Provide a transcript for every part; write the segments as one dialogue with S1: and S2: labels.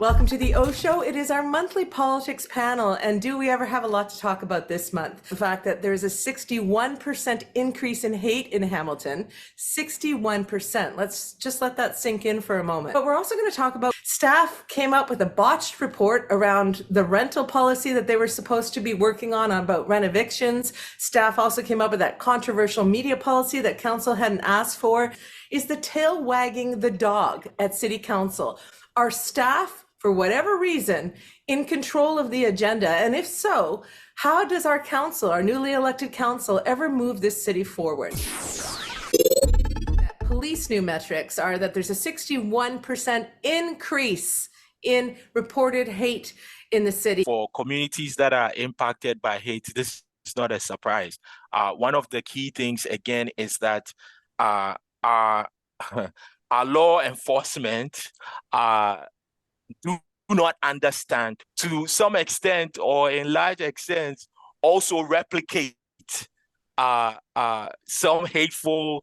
S1: Welcome to the OShow. It is our monthly politics panel, and do we ever have a lot to talk about this month? The fact that there's a 61% increase in hate in Hamilton, 61%. Let's just let that sink in for a moment. But we're also going to talk about staff came up with a botched report around the rental policy that they were supposed to be working on about renovictions. Staff also came up with that controversial media policy that council hadn't asked for. Is the tail wagging the dog at City Council? Are staff, for whatever reason, in control of the agenda? And if so, how does our council, our newly elected council, ever move this city forward? Police new metrics are that there's a 61% increase in reported hate in the city.
S2: For communities that are impacted by hate, this is not a surprise. One of the key things, again, is that our law enforcement do not understand, to some extent or in large extent, also replicate some hateful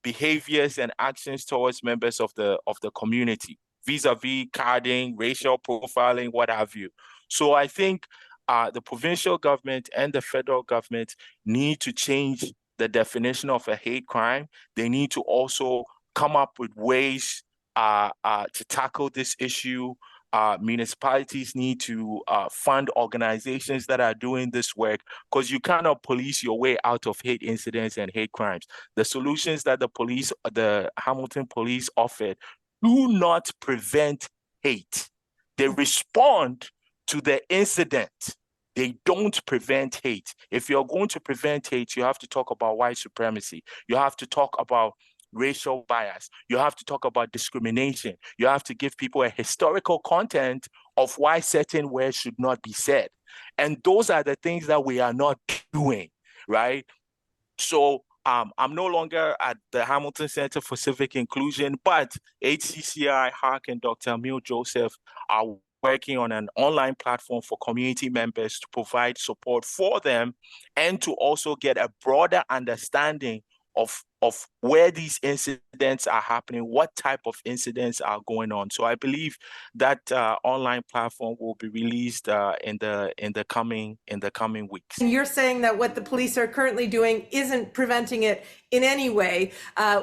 S2: behaviors and actions towards members of the community, vis-a-vis carding, racial profiling, what have you. So I think the provincial government and the federal government need to change the definition of a hate crime. They need to also come up with ways to tackle this issue. Municipalities need to fund organizations that are doing this work, because you cannot police your way out of hate incidents and hate crimes. The solutions that the Hamilton police offered do not prevent hate. They respond to the incident. They don't prevent hate. If you're going to prevent hate, you have to talk about white supremacy. You have to talk about racial bias. You have to talk about discrimination. You have to give people a historical content of why certain words should not be said. And those are the things that we are not doing, right? So I'm no longer at the Hamilton Center for Civic Inclusion, but HCCI, HARC, and Dr. Emil Joseph are working on an online platform for community members to provide support for them and to also get a broader understanding of where these incidents are happening, what type of incidents are going on. So I believe that online platform will be released in the coming weeks.
S1: And you're saying that what the police are currently doing isn't preventing it in any way.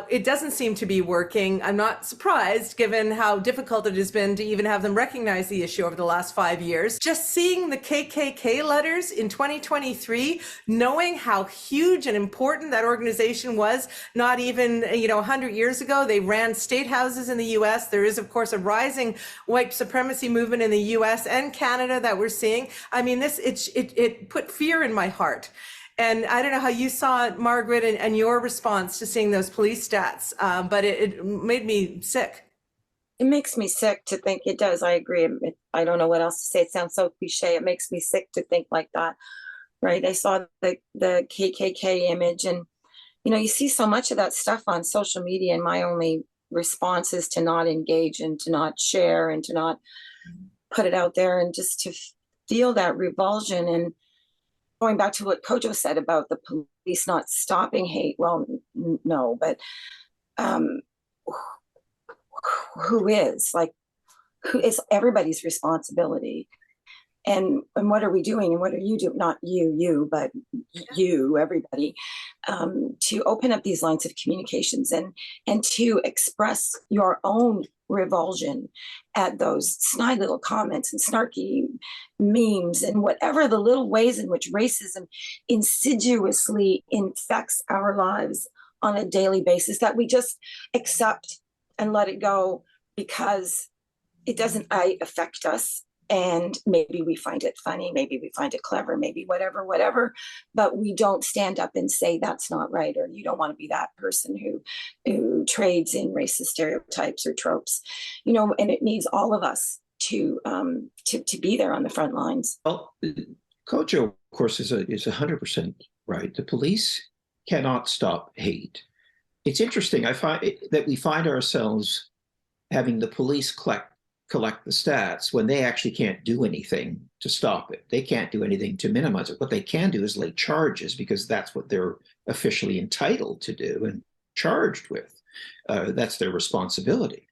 S1: It doesn't seem to be working. I'm not surprised, given how difficult it has been to even have them recognize the issue over the last 5 years. Just seeing the KKK letters in 2023, knowing how huge and important that organization was, not even 100 years ago. They ran state houses in the U.S. There is, of course, a rising white supremacy movement in the U.S. and Canada that we're seeing. I mean, it put fear in my heart. And I don't know how you saw it, Margaret, and your response to seeing those police stats, but it made me sick.
S3: It makes me sick to think. It does. I agree. I don't know what else to say. It sounds so cliche. It makes me sick to think like that, right? I saw the KKK image, and you see so much of that stuff on social media, and my only response is to not engage and to not share and to not put it out there, and just to feel that revulsion. And going back to what Kojo said about the police not stopping hate, well, no, but who is everybody's responsibility? And what are we doing, and what are you doing? Not you, but you, everybody, to open up these lines of communications and to express your own revulsion at those snide little comments and snarky memes and whatever the little ways in which racism insidiously infects our lives on a daily basis, that we just accept and let it go because it doesn't affect us. And maybe we find it funny, maybe we find it clever, maybe whatever, but we don't stand up and say that's not right, or you don't want to be that person who trades in racist stereotypes or tropes, and it needs all of us to be there on the front lines.
S4: Well, Kojo, of course, is 100% right. The police cannot stop hate. It's interesting. I find that we find ourselves having the police collect the stats when they actually can't do anything to stop it. They can't do anything to minimize it. What they can do is lay charges, because that's what they're officially entitled to do and charged with. That's their responsibility.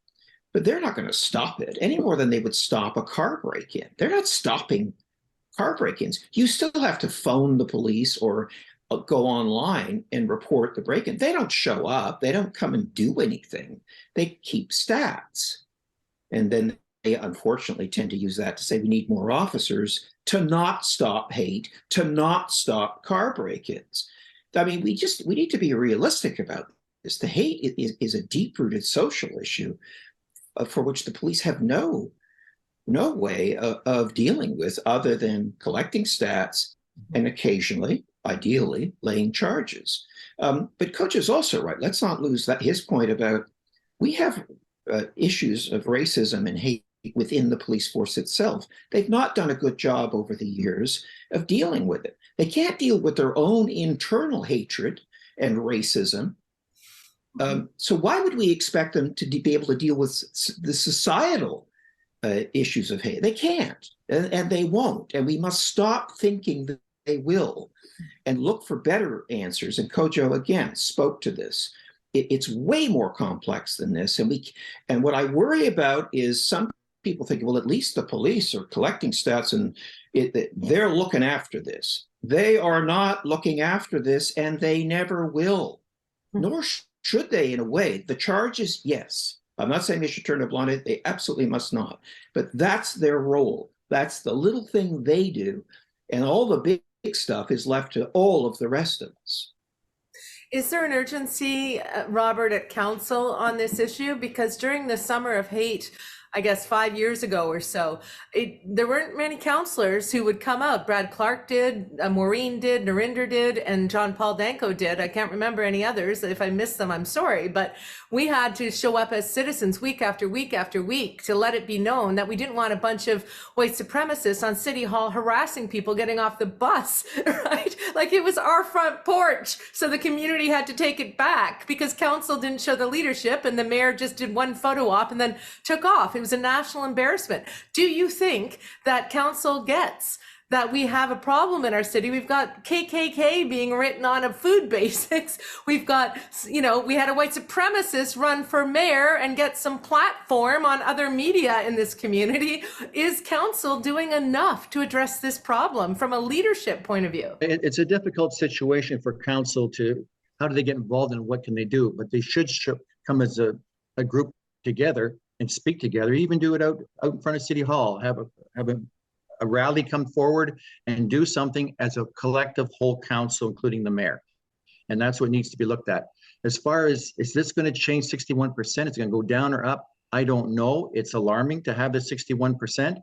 S4: but they're not going to stop it any more than they would stop a car break-in. They're not stopping car break-ins. You still have to phone the police or go online and report the break-in. They don't show up. They don't come and do anything. They keep stats. And then they unfortunately tend to use that to say we need more officers to not stop hate, to not stop car break-ins. I mean, we need to be realistic about this. The hate is a deep-rooted social issue for which the police have no way of dealing with other than collecting stats and occasionally, ideally, laying charges. But Kojo is also right. Let's not lose his point about we have issues of racism and hate within the police force itself. They've not done a good job over the years of dealing with it. They can't deal with their own internal hatred and racism. So why would we expect them to be able to deal with the societal issues of hate? They can't, and they won't. And we must stop thinking that they will and look for better answers. And Kojo, again, spoke to this. It's way more complex than this. And what I worry about is some people think, well, at least the police are collecting stats and they're looking after this. They are not looking after this, and they never will, nor should they in a way. The charges, yes. I'm not saying they should turn a blind eye. They absolutely must not. But that's their role. That's the little thing they do. And all the big stuff is left to all of the rest of us.
S1: Is there an urgency, Robert, at council on this issue? Because during the summer of hate, I guess 5 years ago or so, there weren't many councillors who would come out. Brad Clark did, Maureen did, Narinder did, and John Paul Danko did. I can't remember any others. If I missed them, I'm sorry. But we had to show up as citizens week after week after week to let it be known that we didn't want a bunch of white supremacists on City Hall harassing people getting off the bus, right? Like it was our front porch. So the community had to take it back because council didn't show the leadership and the mayor just did one photo op and then took off. It was a national embarrassment. Do you think that council gets that we have a problem in our city? We've got KKK being written on of food basics. We've got, we had a white supremacist run for mayor and get some platform on other media in this community. Is council doing enough to address this problem from a leadership point of view?
S5: It's a difficult situation for council how do they get involved and what can they do? But they should come as a group together and speak together, even do it out in front of City Hall, have a rally come forward and do something as a collective whole council, including the mayor. And that's what needs to be looked at. As far as, is this going to change 61%? It's going to go down or up? I don't know. It's alarming to have the 61%.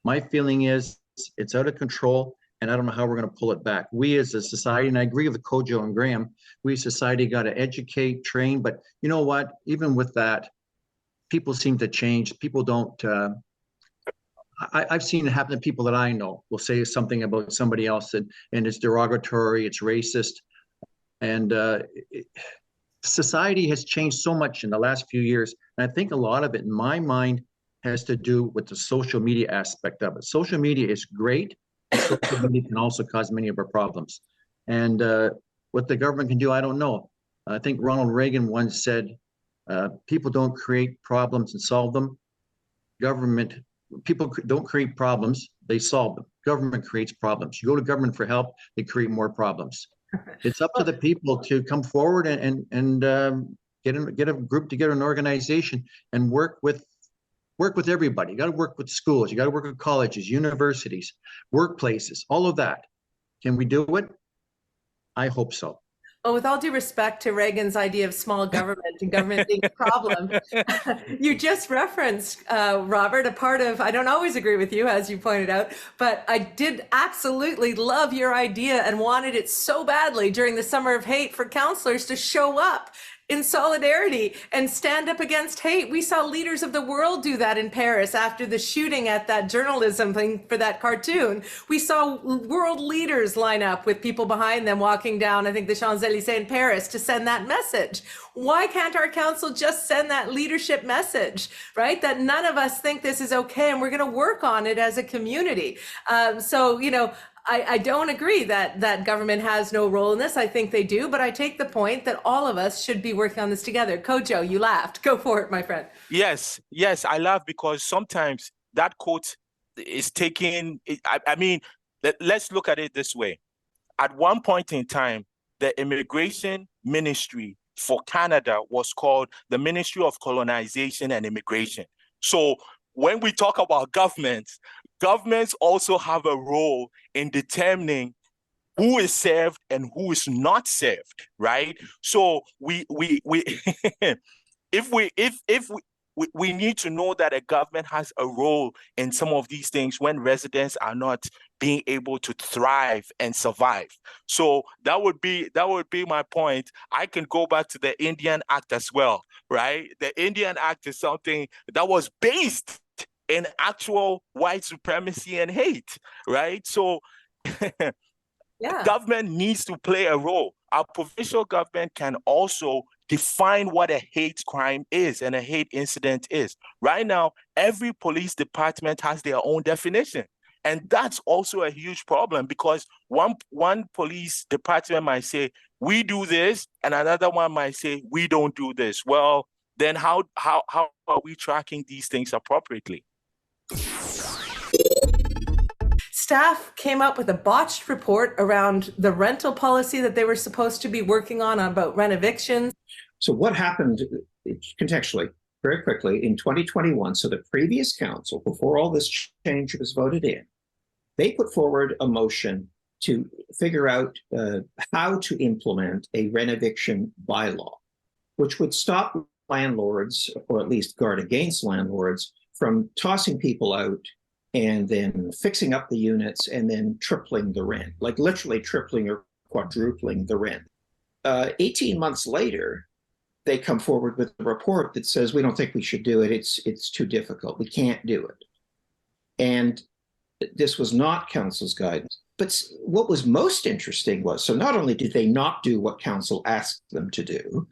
S5: My feeling is it's out of control, and I don't know how we're going to pull it back. We as a society, and I agree with Kojo and Graham, we as a society got to educate, train, but you know what? Even with that, people seem to change. People don't, I've seen it happen to people that I know will say something about somebody else and it's derogatory, it's racist. And society has changed so much in the last few years. And I think a lot of it, in my mind, has to do with the social media aspect of it. Social media is great. Social media can also cause many of our problems. And what the government can do, I don't know. I think Ronald Reagan once said, people don't create problems and solve them. People don't create problems, they solve them. Government creates problems. You go to government for help, they create more problems. It's up to the people to come forward and get a group together, an organization, and work with everybody. You got to work with schools, you got to work with colleges, universities, workplaces, all of that. Can we do it? I hope so.
S1: Well, with all due respect to Reagan's idea of small government and government being a problem, you just referenced, Robert, a part of, I don't always agree with you, as you pointed out, but I did absolutely love your idea and wanted it so badly during the summer of hate for counselors to show up in solidarity and stand up against hate. We saw leaders of the world do that in Paris after the shooting at that journalism thing for that cartoon. We saw world leaders line up with people behind them walking down, I think, the Champs-Elysees in Paris to send that message. Why can't our council just send that leadership message, right? That none of us think this is okay and we're going to work on it as a community. I don't agree that government has no role in this. I think they do, but I take the point that all of us should be working on this together. Kojo, you laughed. Go for it, my friend.
S2: Yes, I laugh because sometimes that quote is taken. I mean, let's look at it this way. At one point in time, the immigration ministry for Canada was called the Ministry of Colonization and Immigration. So when we talk about governments also have a role in determining who is served and who is not served, right? So we if we need to know that a government has a role in some of these things when residents are not being able to thrive and survive. So that would be my point. I can go back to the Indian Act as well, right? The Indian Act is something that was based in actual white supremacy and hate, right? So
S1: Yeah.
S2: government needs to play a role. Our provincial government can also define what a hate crime is and a hate incident is. Right now, every police department has their own definition. And that's also a huge problem because one police department might say, we do this, and another one might say, we don't do this. Well, then how are we tracking these things appropriately?
S1: Staff came up with a botched report around the rental policy that they were supposed to be working on about renovictions.
S4: So what happened contextually, very quickly, in 2021, so the previous council, before all this change was voted in, they put forward a motion to figure out how to implement a renoviction bylaw, which would stop landlords, or at least guard against landlords, from tossing people out and then fixing up the units and then tripling the rent, like literally tripling or quadrupling the rent. 18 months later, they come forward with a report that says, we don't think we should do it. It's too difficult. We can't do it. And this was not council's guidance. But what was most interesting was, so not only did they not do what council asked them to do,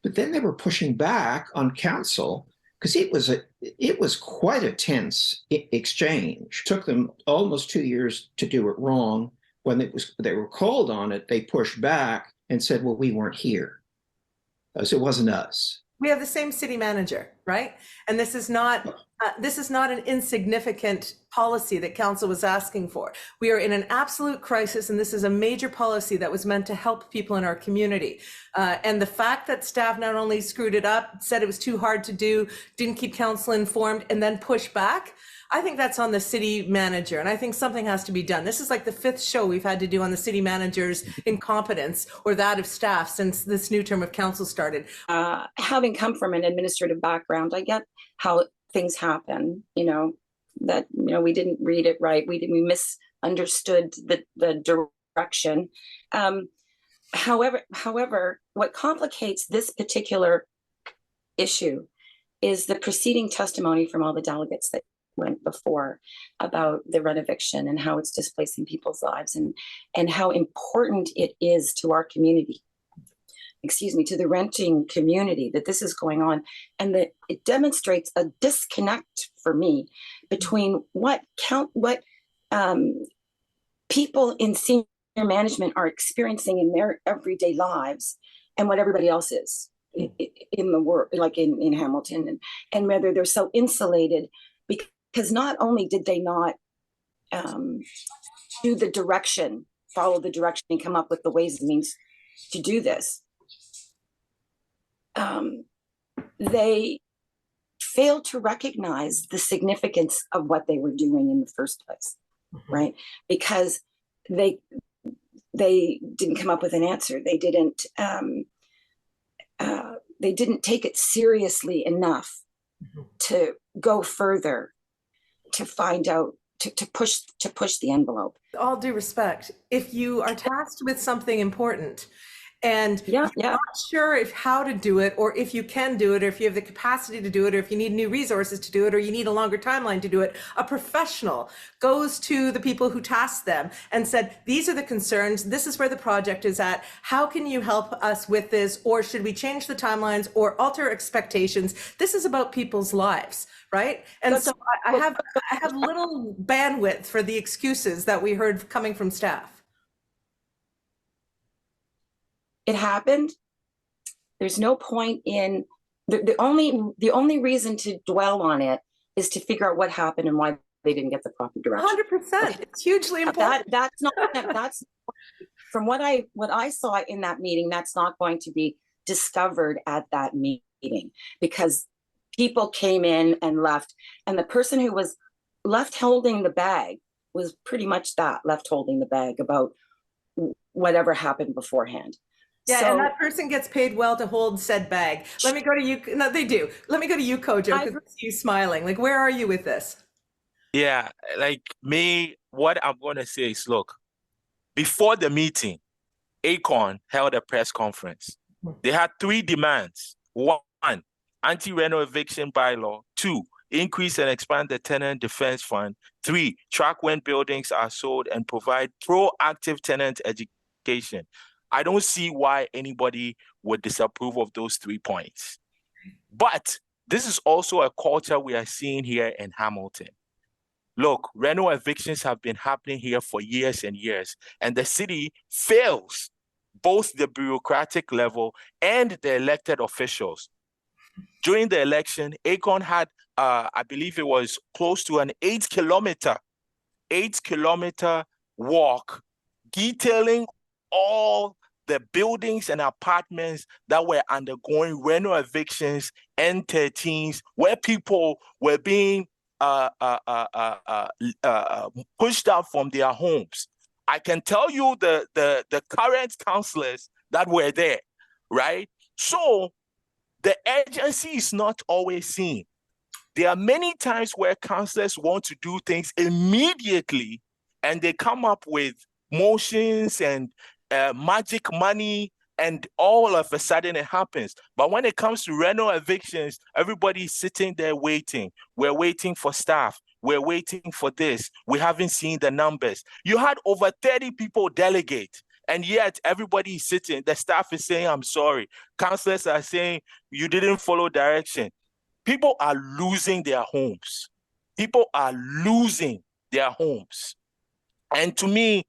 S4: but then they were pushing back on council because it was quite a tense exchange. It took them almost 2 years to do it wrong. When they were called on it, they pushed back and said, well, we weren't here. So it wasn't us.
S1: We have the same city manager, right? And this is not an insignificant policy that council was asking for. We are in an absolute crisis, and this is a major policy that was meant to help people in our community. And the fact that staff not only screwed it up, said it was too hard to do, didn't keep council informed, and then pushed back, I think that's on the city manager. And I think something has to be done. This is like the 5th show we've had to do on the city manager's incompetence or that of staff since this new term of council started.
S3: Having come from an administrative background, I get how things happen, that, we didn't read it right. We misunderstood the direction. However, what complicates this particular issue is the preceding testimony from all the delegates that went before about the renoviction and how it's displacing people's lives and how important it is to our community, to the renting community, that this is going on, and that it demonstrates a disconnect for me between what people in senior management are experiencing in their everyday lives and what everybody else is in the world, like in Hamilton, and whether they're so insulated because not only did they not follow the direction and come up with the ways and means to do this, they failed to recognize the significance of what they were doing in the first place, right? Because they didn't come up with an answer. They didn't take it seriously enough to go further, to find out, to push the envelope.
S1: With all due respect, if you are tasked with something important And
S3: Yeah,
S1: you're
S3: yeah.
S1: not sure if how to do it, or if you can do it, or if you have the capacity to do it, or if you need new resources to do it, or you need a longer timeline to do it. A professional goes to the people who tasked them and said, these are the concerns, this is where the project is at, how can you help us with this, or should we change the timelines or alter expectations? This is about people's lives, right? And so I have little bandwidth for the excuses that we heard coming from staff.
S3: It happened. There's no point in the only reason to dwell on it is to figure out what happened and why they didn't get the proper direction.
S1: 100%. It's hugely important.
S3: That's from what I saw in that meeting, that's not going to be discovered at that meeting, because people came in and left, and the person who was left holding the bag was pretty much left holding the bag about whatever happened beforehand.
S1: Yeah,
S3: so,
S1: and that person gets paid well to hold said bag. Let me go to you. No, they do. Let me go to you, Kojo, because I see you smiling. Like, where are you with this?
S2: Yeah, like me, what I'm going to say is, look, before the meeting, Acorn held a press conference. They had 3 demands. 1, anti-renoviction bylaw. 2, increase and expand the tenant defense fund. 3, track when buildings are sold and provide proactive tenant education. I don't see why anybody would disapprove of those 3 points. But this is also a culture we are seeing here in Hamilton. Look, reno evictions have been happening here for years and years, and the city fails both the bureaucratic level and the elected officials. During the election, Acorn had, I believe it was close to an 8-kilometer walk detailing all the buildings and apartments that were undergoing reno evictions and 13s, where people were being pushed out from their homes. I can tell you the current councillors that were there, right? So the urgency is not always seen. There are many times where councillors want to do things immediately, and they come up with motions and magic money, and all of a sudden it happens. But when it comes to reno evictions, everybody's sitting there waiting. We're waiting for staff. We're waiting for this. We haven't seen the numbers. You had over 30 people delegate, and yet everybody is sitting. The staff is saying, I'm sorry. Councillors are saying, you didn't follow direction. People are losing their homes. People are losing their homes. And to me,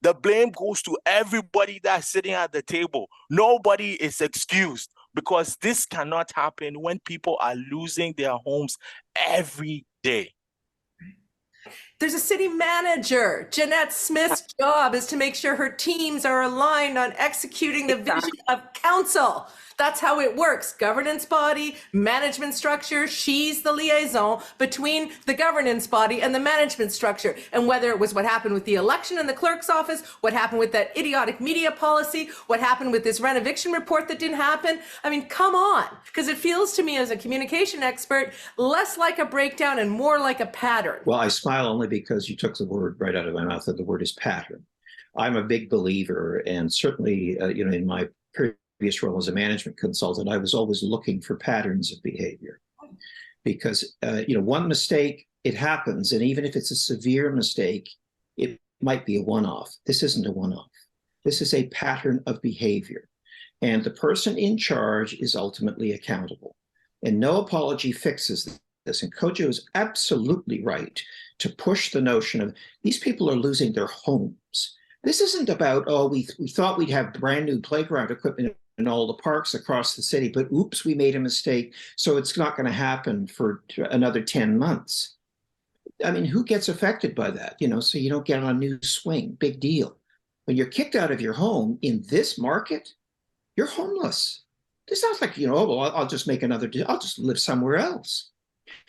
S2: the blame goes to everybody that's sitting at the table. Nobody is excused, because this cannot happen when people are losing their homes every day.
S1: There's a city manager. Jeanette Smith's job is to make sure her teams are aligned on executing the vision of council. That's how it works. Governance body, management structure. She's the liaison between the governance body and the management structure. And whether it was what happened with the election in the clerk's office, what happened with that idiotic media policy, what happened with this renoviction report that didn't happen. I mean, come on. Because it feels to me as a communication expert, less like a breakdown and more like a pattern.
S4: Well, I smile only because you took the word right out of my mouth, that the word is pattern. I'm a big believer, and certainly, in my previous role as a management consultant, I was always looking for patterns of behavior, because one mistake, it happens, and even if it's a severe mistake, it might be a one-off. This isn't a one-off. This is a pattern of behavior, and the person in charge is ultimately accountable, and no apology fixes this. And Kojo is absolutely right to push the notion of these people are losing their homes. This isn't about, we thought we'd have brand new playground equipment in all the parks across the city, but oops, we made a mistake, so it's not going to happen for another 10 months. I mean, who gets affected by that? So you don't get on a new swing. Big deal. When you're kicked out of your home in this market, you're homeless. It's not like, I'll just make I'll just live somewhere else.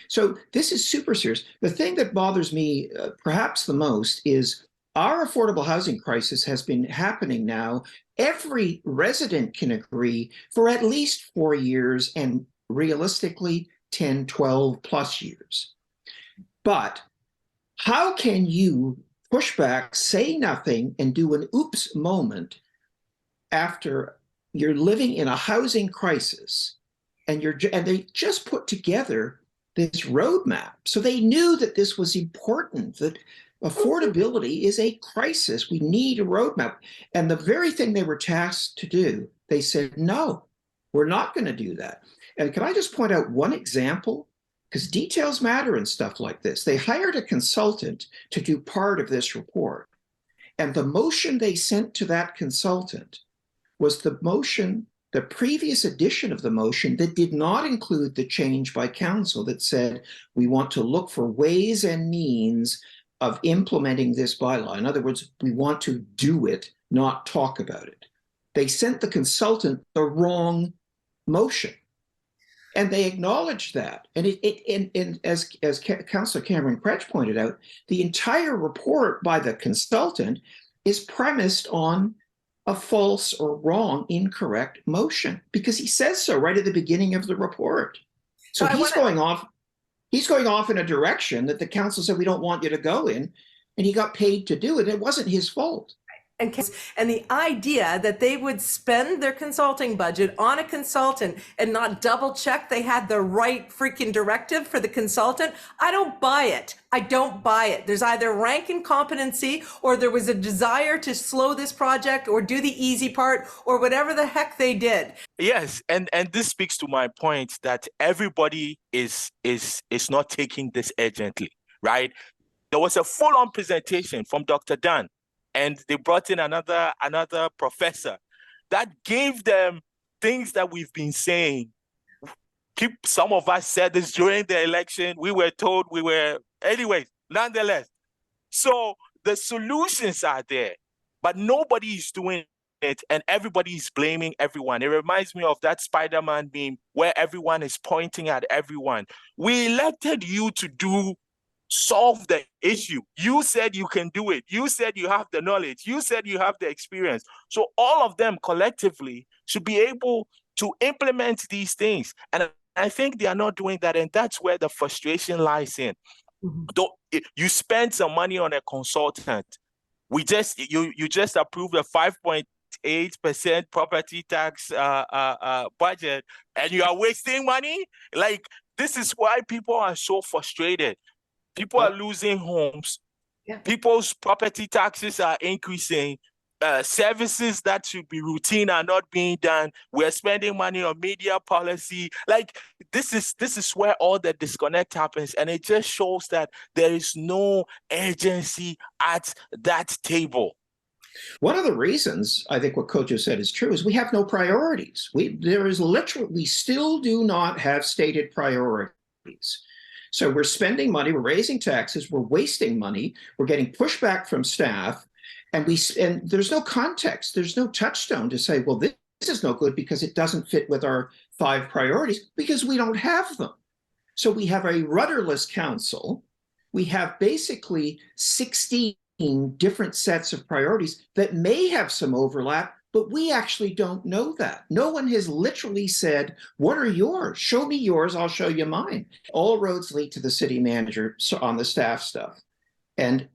S4: So this is super serious. The thing that bothers me perhaps the most is our affordable housing crisis has been happening now. Every resident can agree for at least 4 years, and realistically 10, 12 plus years. But how can you push back, say nothing, and do an oops moment after you're living in a housing crisis, and they just put together this roadmap. So they knew that this was important, that affordability is a crisis. We need a roadmap. And the very thing they were tasked to do, they said, no, we're not going to do that. And can I just point out one example? Because details matter in stuff like this. They hired a consultant to do part of this report. And the motion they sent to that consultant was the previous edition of the motion that did not include the change by council that said, we want to look for ways and means of implementing this bylaw. In other words, we want to do it, not talk about it. They sent the consultant the wrong motion. And they acknowledged that. And as Councillor Cameron Kretsch pointed out, the entire report by the consultant is premised on a false or wrong, incorrect motion, because he says so right at the beginning of the report. So he's going off in a direction that the council said, we don't want you to go in, and he got paid to do it. It wasn't his fault.
S1: And the idea that they would spend their consulting budget on a consultant and not double check they had the right freaking directive for the consultant, I don't buy it. I don't buy it. There's either rank incompetency, or there was a desire to slow this project or do the easy part, or whatever the heck they did.
S2: Yes, and this speaks to my point that everybody is not taking this urgently, right? There was a full-on presentation from Dr. Dan, and they brought in another professor that gave them things that we've been saying. Some of us said this during the election. We were told anyways, nonetheless. So the solutions are there, but nobody is doing it, and everybody is blaming everyone. It reminds me of that Spider-Man meme where everyone is pointing at everyone. We elected you to solve the issue. You said you can do it. You said you have the knowledge. You said you have the experience. So all of them collectively should be able to implement these things. And I think they are not doing that. And that's where the frustration lies in. Mm-hmm. You spend some money on a consultant. You just approved a 5.8% property tax budget, and you are wasting money. Like, this is why people are so frustrated. People are losing homes. Yeah. People's property taxes are increasing. Services that should be routine are not being done. We're spending money on media policy. Like, this is where all the disconnect happens. And it just shows that there is no urgency at that table.
S4: One of the reasons I think what Kojo said is true is we have no priorities. We still do not have stated priorities. So we're spending money, we're raising taxes, we're wasting money, we're getting pushback from staff, and there's no context, there's no touchstone to say, well, this is no good because it doesn't fit with our 5 priorities, because we don't have them. So we have a rudderless council. We have basically 16 different sets of priorities that may have some overlap, but we actually don't know that. No one has literally said, what are yours? Show me yours, I'll show you mine. All roads lead to the city manager on the staff stuff. And,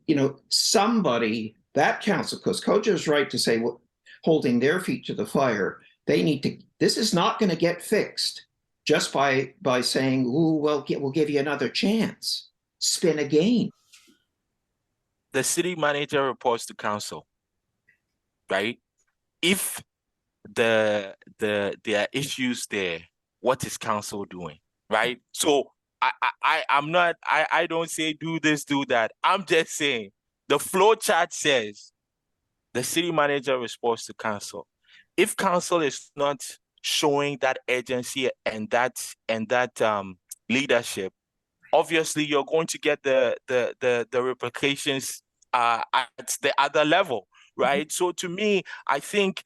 S4: somebody, that council, because Kojo is right to say, well, holding their feet to the fire, this is not going to get fixed just by saying, ooh, well, we'll give you another chance. Spin again.
S2: The city manager reports to council, right? If there are issues there, what is council doing, right? So I don't say do this, do that. I'm just saying the flow chart says the city manager responds to council. If council is not showing that urgency and that leadership, obviously you're going to get the repercussions at the other level. Right. So to me, I think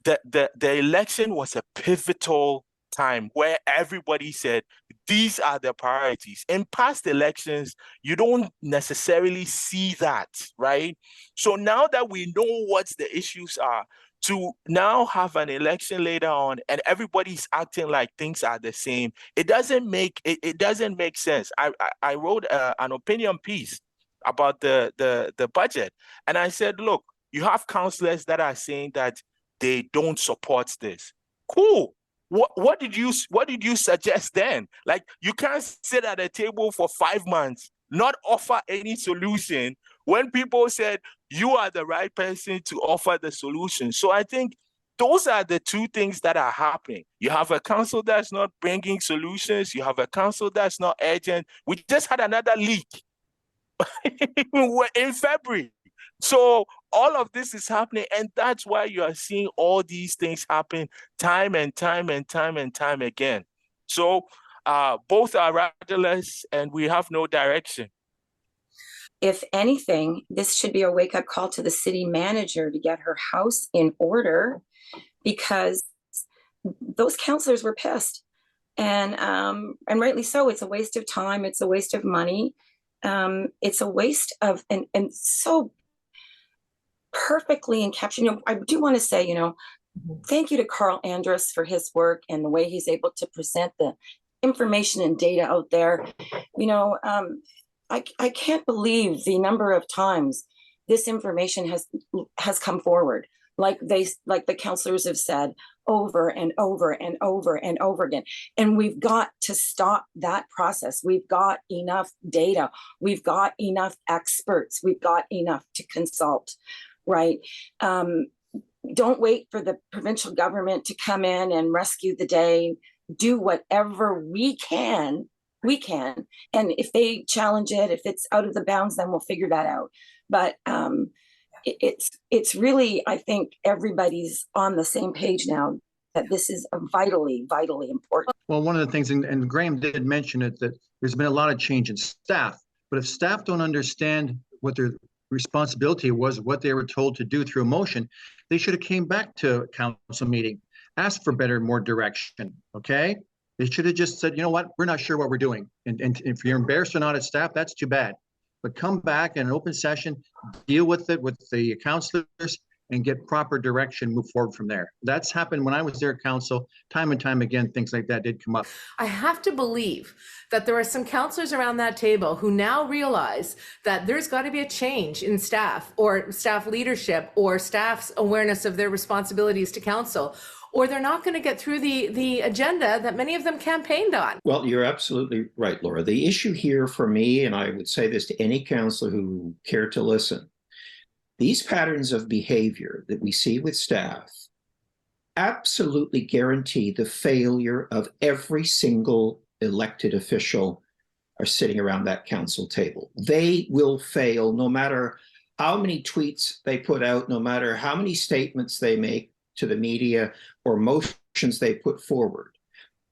S2: that the election was a pivotal time where everybody said, these are the priorities. In past elections, you don't necessarily see that. Right. So now that we know what the issues are, to now have an election later on and everybody's acting like things are the same, it doesn't make sense. I wrote an opinion piece about the budget, and I said, look, you have councillors that are saying that they don't support this. Cool. What did you suggest then? Like, you can't sit at a table for 5 months, not offer any solution when people said you are the right person to offer the solution. So I think those are the two things that are happening. You have a council that's not bringing solutions. You have a council that's not urgent. We just had another leak in February. So all of this is happening, and that's why you are seeing all these things happen time and time and time and time again. So both are rudderless, and we have no direction.
S3: If anything, this should be a wake-up call to the city manager to get her house in order, because those councillors were pissed, and rightly so. It's a waste of time. It's a waste of money. It's a waste of, and so perfectly encapsulated. I do want to say, thank you to Carl Andrus for his work and the way he's able to present the information and data out there. I can't believe the number of times this information has come forward, like the councillors have said over and over and over and over again. And we've got to stop that process. We've got enough data. We've got enough experts. We've got enough to consult, right? Don't wait for the provincial government to come in and rescue the day. Do whatever we can. And if they challenge it, if it's out of the bounds, then we'll figure that out. But it's really, I think everybody's on the same page now that this is a vitally, vitally important.
S5: Well, one of the things, and Graham did mention it, that there's been a lot of change in staff, but if staff don't understand what their responsibility was, what they were told to do through a motion, they should have came back to a council meeting, asked for better, more direction, okay? They should have just said, you know what, we're not sure what we're doing. And if you're embarrassed or not as staff, that's too bad. But come back in an open session, deal with it with the councillors, and get proper direction, move forward from there. That's happened when I was there, council, time and time again, things like that did come up.
S1: I have to believe that there are some councillors around that table who now realize that there's got to be a change in staff or staff leadership or staff's awareness of their responsibilities to council, or they're not going to get through the agenda that many of them campaigned on.
S4: Well, you're absolutely right, Laura. The issue here for me, and I would say this to any councillor who cared to listen, these patterns of behavior that we see with staff absolutely guarantee the failure of every single elected official are sitting around that council table. They will fail no matter how many tweets they put out, no matter how many statements they make to the media or motions they put forward.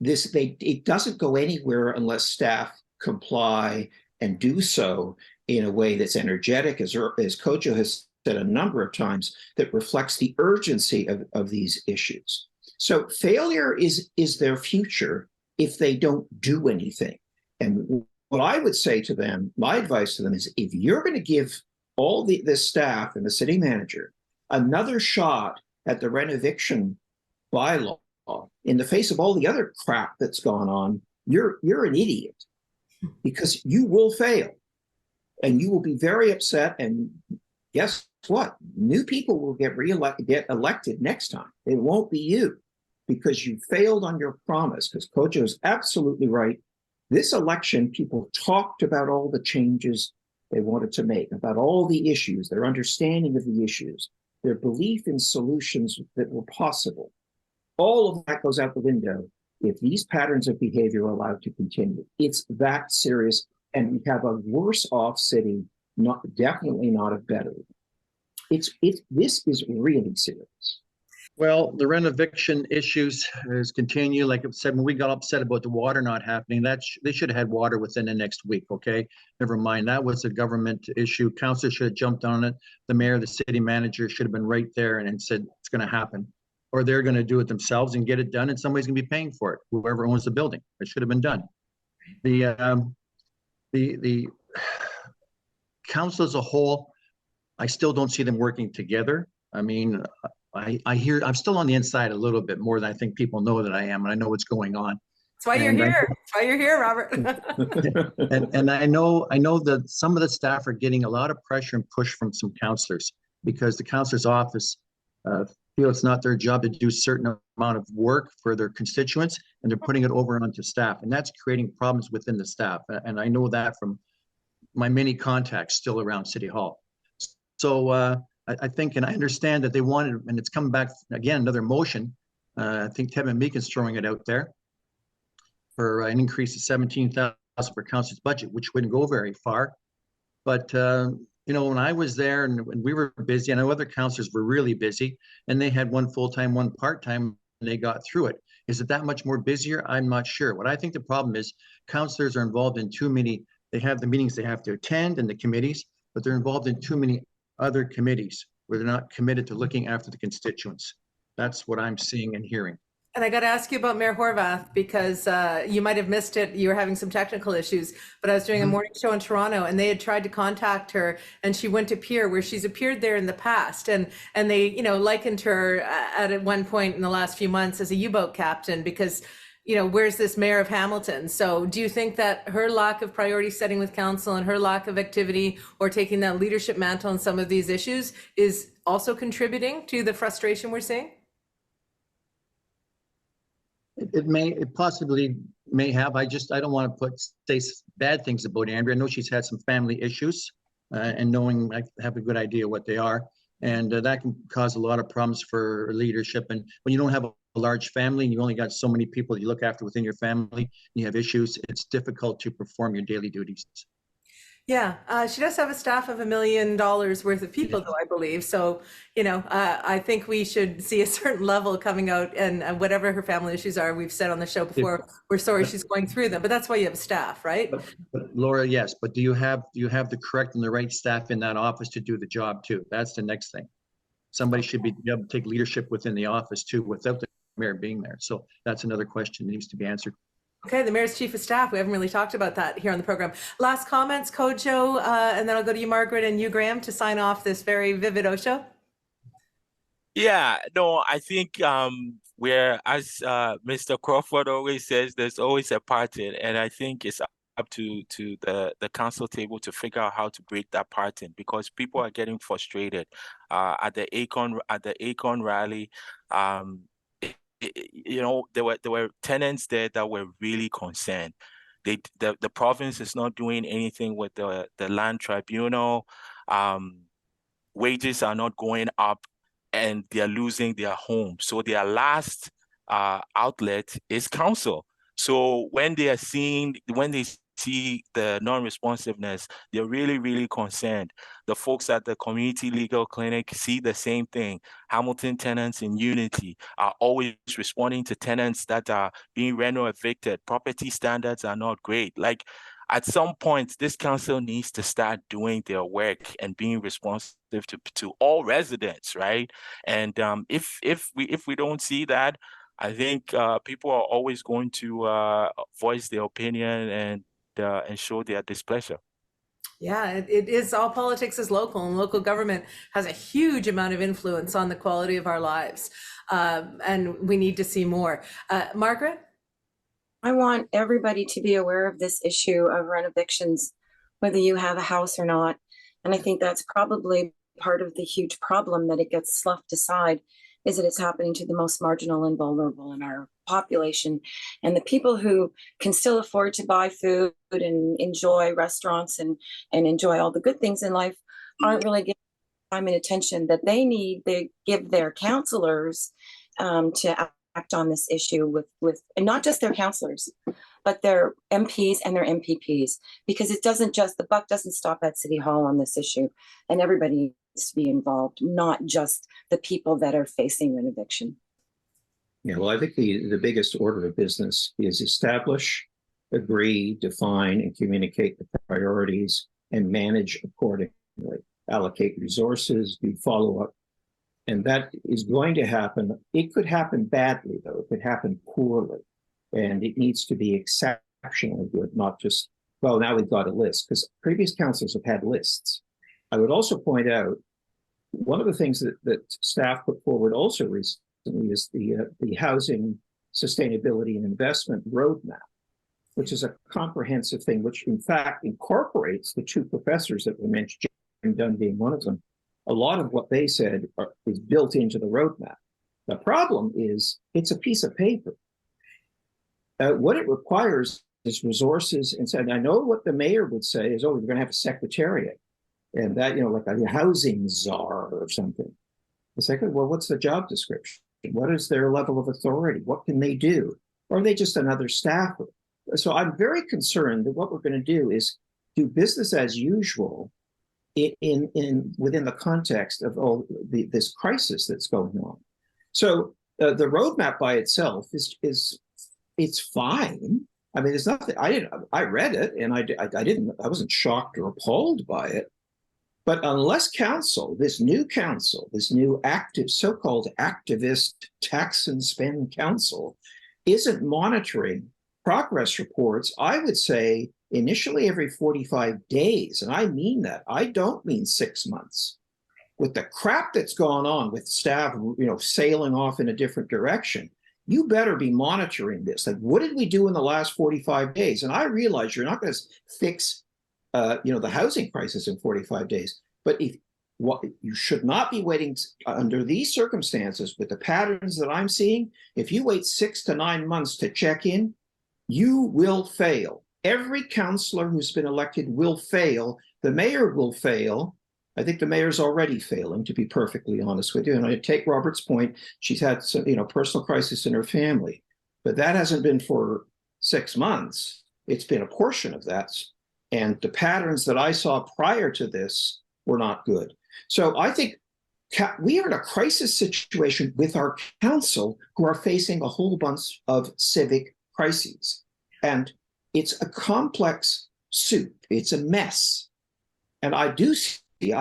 S4: It doesn't go anywhere unless staff comply and do so in a way that's energetic, as Kojo has said a number of times, that reflects the urgency of these issues. So failure is their future if they don't do anything. And what I would say to them, my advice to them is, if you're going to give all the staff and the city manager another shot at the renoviction bylaw in the face of all the other crap that's gone on, you're an idiot, because you will fail and you will be very upset. And guess what? New people will get elected next time. It won't be you, because you failed on your promise. Because Kojo is absolutely right. This election, people talked about all the changes they wanted to make, about all the issues, their understanding of the issues, their belief in solutions that were possible. All of that goes out the window if these patterns of behavior are allowed to continue. It's that serious, and we have a worse off city, definitely not a better. This is really serious.
S5: Well, the renoviction issues continue. Like I said, when we got upset about the water not happening, they should have had water within the next week, okay? Never mind, that was a government issue. Council should have jumped on it. The mayor, the city manager should have been right there and said, it's gonna happen. Or they're gonna do it themselves and get it done, and somebody's gonna be paying for it, whoever owns the building. It should have been done. The council as a whole, I still don't see them working together. I mean, I hear, I'm still on the inside a little bit more than I think people know that I am, and I know what's going on.
S1: That's why you're here. That's why you're here, Robert.
S5: and I know that some of the staff are getting a lot of pressure and push from some councillors, because the councillor's office feel it's not their job to do a certain amount of work for their constituents, and they're putting it over onto staff, and that's creating problems within the staff. And I know that from my many contacts still around City Hall. So I think, and I understand that they wanted, and it's coming back again, another motion. I think Kevin Meekin's throwing it out there for an increase of 17,000 for council's budget, which wouldn't go very far. But you know, when I was there and when we were busy, I know other councilors were really busy, and they had one full-time, one part-time, and they got through it. Is it that much more busier? I'm not sure. What I think the problem is, councilors are involved in too many. They have the meetings they have to attend and the committees, but they're involved in too many other committees where they're not committed to looking after the constituents. That's what I'm seeing and hearing.
S1: And I got to ask you about Mayor Horvath, because you might have missed it. You were having some technical issues, but I was doing a morning show in Toronto, and they had tried to contact her, and she went to Pier, where she's appeared there in the past. And they, you know, likened her at one point in the last few months as a U-boat captain, because, you know, where's this mayor of Hamilton? So do you think that her lack of priority setting with council and her lack of activity or taking that leadership mantle on some of these issues is also contributing to the frustration we're seeing?
S5: It possibly may have. I don't want to say bad things about Andrea. I know she's had some family issues, and knowing I have a good idea what they are, and that can cause a lot of problems for leadership. And when you don't have a large family and you only got so many people that you look after within your family, you have issues, it's difficult to perform your daily duties.
S1: Yeah, she does have a staff of $1 million worth of people, though, I believe. So, you know, I think we should see a certain level coming out, and whatever her family issues are, we've said on the show before, we're sorry she's going through them, but that's why you have staff, right?
S5: But Laura, yes, but do you have the correct and the right staff in that office to do the job too? That's the next thing. Somebody should be able to take leadership within the office too, without the mayor being there. So that's another question that needs to be answered.
S1: Okay, the mayor's chief of staff. We haven't really talked about that here on the program. Last comments, Kojo, and then I'll go to you, Margaret, and you, Graham, to sign off this very vivid OShow.
S2: Yeah, no, I think where, as Mr. Crawford always says, there's always a pattern, and I think it's up to the council table to figure out how to break that pattern, because people are getting frustrated. At the Acon rally, you know, there were tenants there that were really concerned. The province is not doing anything with the land tribunal. Wages are not going up, and they are losing their home. So their last outlet is council. So when they see the non-responsiveness, they're really, really concerned. The folks at the community legal clinic see the same thing. Hamilton tenants in unity are always responding to tenants that are being reno evicted. Property standards are not great. Like, at some point, this council needs to start doing their work and being responsive to all residents, right? And if we don't see that, I think people are always going to voice their opinion and show their displeasure.
S1: Yeah, it is, all politics is local, and local government has a huge amount of influence on the quality of our lives. And we need to see more. Margaret?
S3: I want everybody to be aware of this issue of renovictions, whether you have a house or not. And I think that's probably part of the huge problem that it gets sloughed aside, is that it's happening to the most marginal and vulnerable in our population. And the people who can still afford to buy food and enjoy restaurants and enjoy all the good things in life aren't really getting time and attention that they need. They give their counselors to act on this issue with and not just their counselors, but their MPs and their MPPs, because it doesn't just, the buck doesn't stop at City Hall on this issue, and everybody needs to be involved, not just the people that are facing renoviction.
S4: Yeah, well, I think the biggest order of business is establish, agree, define, and communicate the priorities and manage accordingly. Allocate resources, do follow-up. And that is going to happen. It could happen badly, though. It could happen poorly. And it needs to be exceptionally good, not just, well, now we've got a list, because previous councils have had lists. I would also point out, one of the things that staff put forward also recently is the Housing Sustainability and Investment Roadmap, which is a comprehensive thing, which in fact incorporates the two professors that were mentioned, Jim Dunn being one of them. A lot of what they said is built into the roadmap. The problem is it's a piece of paper. What it requires is resources. And I know what the mayor would say is, oh, we're going to have a secretariat. And that, like a housing czar or something. It's like, well, what's the job description? What is their level of authority? What can they do? Or are they just another staffer? So I'm very concerned that what we're going to do is do business as usual within the context of this crisis that's going on. So the roadmap by itself it's fine. I mean, there's nothing. I read it and I wasn't shocked or appalled by it. But unless this new active, so-called activist tax and spend council isn't monitoring progress reports, I would say initially every 45 days. And I mean that. I don't mean 6 months. With the crap that's gone on with staff, sailing off in a different direction, you better be monitoring this. Like, what did we do in the last 45 days? And I realize you're not going to fix the housing crisis in 45 days. But you should not be waiting under these circumstances with the patterns that I'm seeing. If you wait 6 to 9 months to check in, you will fail. Every councillor who's been elected will fail. The mayor will fail. I think the mayor's already failing, to be perfectly honest with you. And I take Robert's point. She's had some, personal crisis in her family, but that hasn't been for 6 months. It's been a portion of that. And the patterns that I saw prior to this were not good. So I think we are in a crisis situation with our council, who are facing a whole bunch of civic crises. And it's a complex soup. It's a mess. And I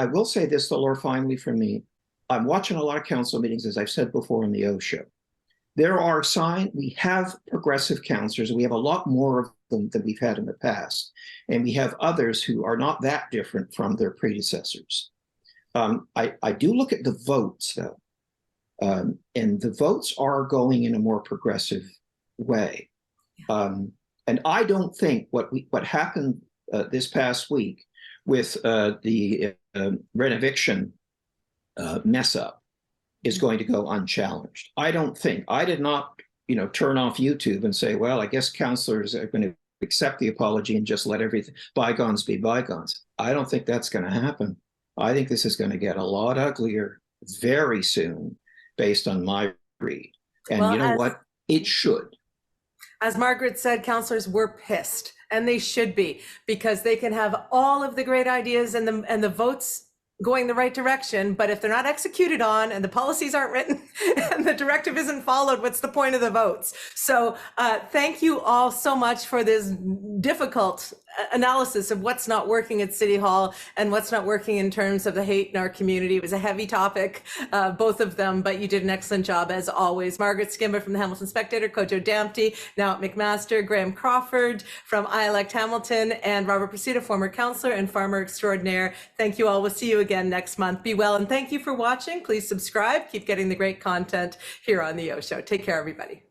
S4: will say this, though, Lord, finally for me, I'm watching a lot of council meetings, as I've said before on the OShow. There are signs, we have progressive councillors, and we have a lot more of them than we've had in the past. And we have others who are not that different from their predecessors. I do look at the votes, though, and the votes are going in a more progressive way. And I don't think what happened this past week with the Renoviction mess up is going to go unchallenged. I don't think. I did not, turn off YouTube and say, well, I guess councillors are going to accept the apology and just let everything bygones be bygones. I don't think that's going to happen. I think this is going to get a lot uglier very soon, based on my read. And you know what? It should.
S1: As Margaret said, councillors were pissed, and they should be, because they can have all of the great ideas and the votes going the right direction, but if they're not executed on and the policies aren't written and the directive isn't followed, what's the point of the votes? So thank you all so much for this difficult analysis of what's not working at City Hall and what's not working in terms of the hate in our community. It was a heavy topic, both of them, but you did an excellent job as always. Margaret Shkimba from the Hamilton Spectator, Kojo Damptey, now at McMaster, Graham Crawford from I Elect Hamilton, and Robert Pasuta, former councillor and farmer extraordinaire. Thank you all. We'll see you again next month. Be well, and thank you for watching. Please subscribe. Keep getting the great content here on the OShow. Take care, everybody.